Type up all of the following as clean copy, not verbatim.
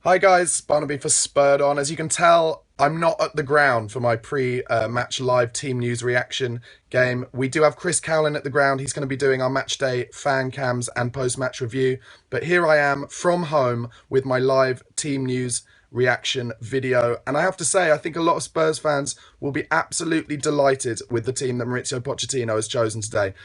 Hi guys, Barnaby for Spurred On. As you can tell, I'm not at the ground for my pre-match live team news reaction game. We do have Chris Cowlin at the ground. He's going to be doing our match day fan cams and post-match review. But here I am from home with my live team news reaction video. And I have to say, I think a lot of Spurs fans will be absolutely delighted with the team that Mauricio Pochettino has chosen today.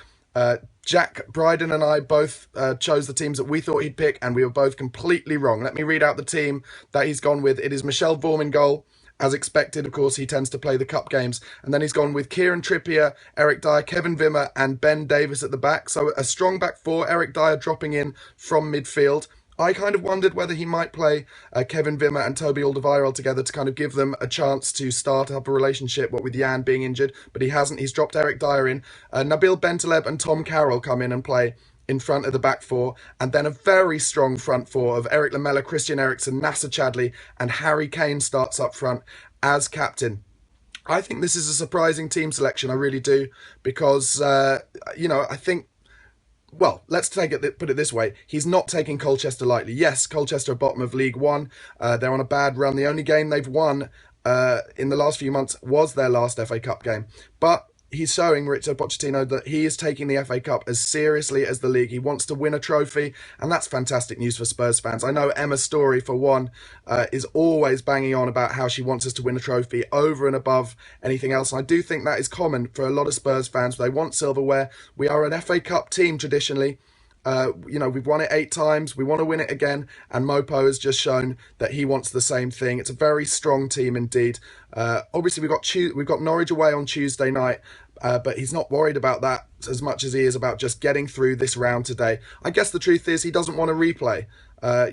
Jack Bryden and I both chose the teams that we thought he'd pick, and we were both completely wrong. Let me read out the team that he's gone with. It is Michel Vorm in goal. As expected, of course, he tends to play the cup games. And then he's gone with Kieran Trippier, Eric Dyer, Kevin Wimmer, and Ben Davies at the back. So a strong back four, Eric Dyer dropping in from midfield. I kind of wondered whether he might play Kevin Wimmer and Toby Alderweireld together to kind of give them a chance to start up a relationship, what with Jan being injured, but he hasn't. He's dropped Eric Dyer in. Nabil Bentaleb and Tom Carroll come in and play in front of the back four, and then a very strong front four of Eric Lamela, Christian Eriksen, Nacer Chadli, and Harry Kane starts up front as captain. I think this is a surprising team selection, I really do, because, I think let's put it this way. He's not taking Colchester lightly. Yes, Colchester are bottom of League One. They're on a bad run. The only game they've won in the last few months was their last FA Cup game. But he's showing, Mauricio Pochettino, that he is taking the FA Cup as seriously as the league. He wants to win a trophy, and that's fantastic news for Spurs fans. I know Emma Story, for one, is always banging on about how she wants us to win a trophy over and above anything else. And I do think that is common for a lot of Spurs fans. They want silverware. We are an FA Cup team traditionally. We've won it 8 times. We want to win it again. And Mopo has just shown that he wants the same thing. It's a very strong team indeed. Obviously, we've got Norwich away on Tuesday night. But he's not worried about that as much as he is about just getting through this round today. I guess the truth is he doesn't want to replay.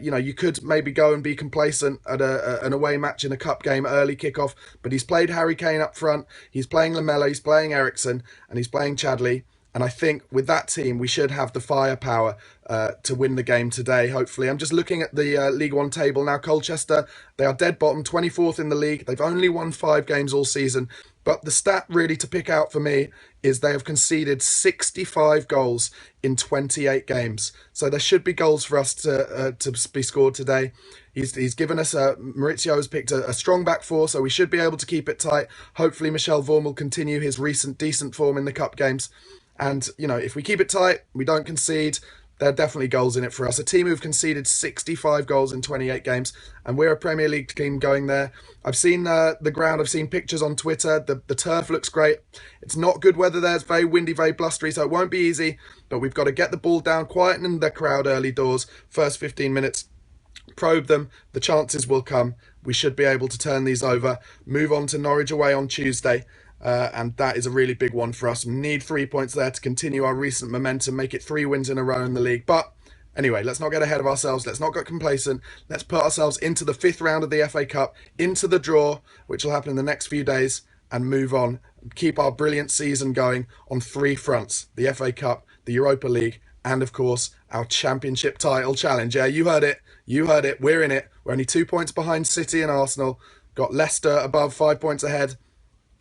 You could maybe go and be complacent at an away match in a cup game, early kickoff. But he's played Harry Kane up front. He's playing Lamela. He's playing Eriksen. And he's playing Chadli. And I think with that team, we should have the firepower to win the game today, hopefully. I'm just looking at the League One table now. Colchester, they are dead bottom, 24th in the league. They've only won 5 games all season. But the stat really to pick out for me is they have conceded 65 goals in 28 games. So there should be goals for us to be scored today. He's given us Mauricio has picked a strong back four, so we should be able to keep it tight. Hopefully Michel Vorm will continue his recent decent form in the cup games. And, if we keep it tight, we don't concede, there are definitely goals in it for us. A team who've conceded 65 goals in 28 games, and we're a Premier League team going there. I've seen the ground, I've seen pictures on Twitter. The turf looks great. It's not good weather there, it's very windy, very blustery, so it won't be easy. But we've got to get the ball down, quieten the crowd early doors, first 15 minutes. Probe them, the chances will come. We should be able to turn these over, move on to Norwich away on Tuesday. And that is a really big one for us. We need 3 points there to continue our recent momentum, make it 3 wins in a row in the league. But anyway, let's not get ahead of ourselves. Let's not get complacent. Let's put ourselves into the 5th round of the FA Cup, into the draw, which will happen in the next few days, and move on. Keep our brilliant season going on 3 fronts: the FA Cup, the Europa League, and of course, our Championship title challenge. Yeah, you heard it. You heard it. We're in it. We're only 2 points behind City and Arsenal. Got Leicester above 5 points ahead.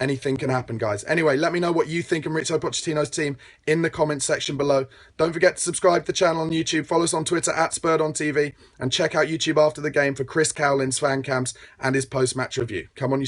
Anything can happen, guys. Anyway, let me know what you think of Mauricio Pochettino's team in the comments section below. Don't forget to subscribe to the channel on YouTube. Follow us on Twitter at Spurred On TV. And check out YouTube after the game for Chris Cowlin's fan cams and his post-match review. Come on, you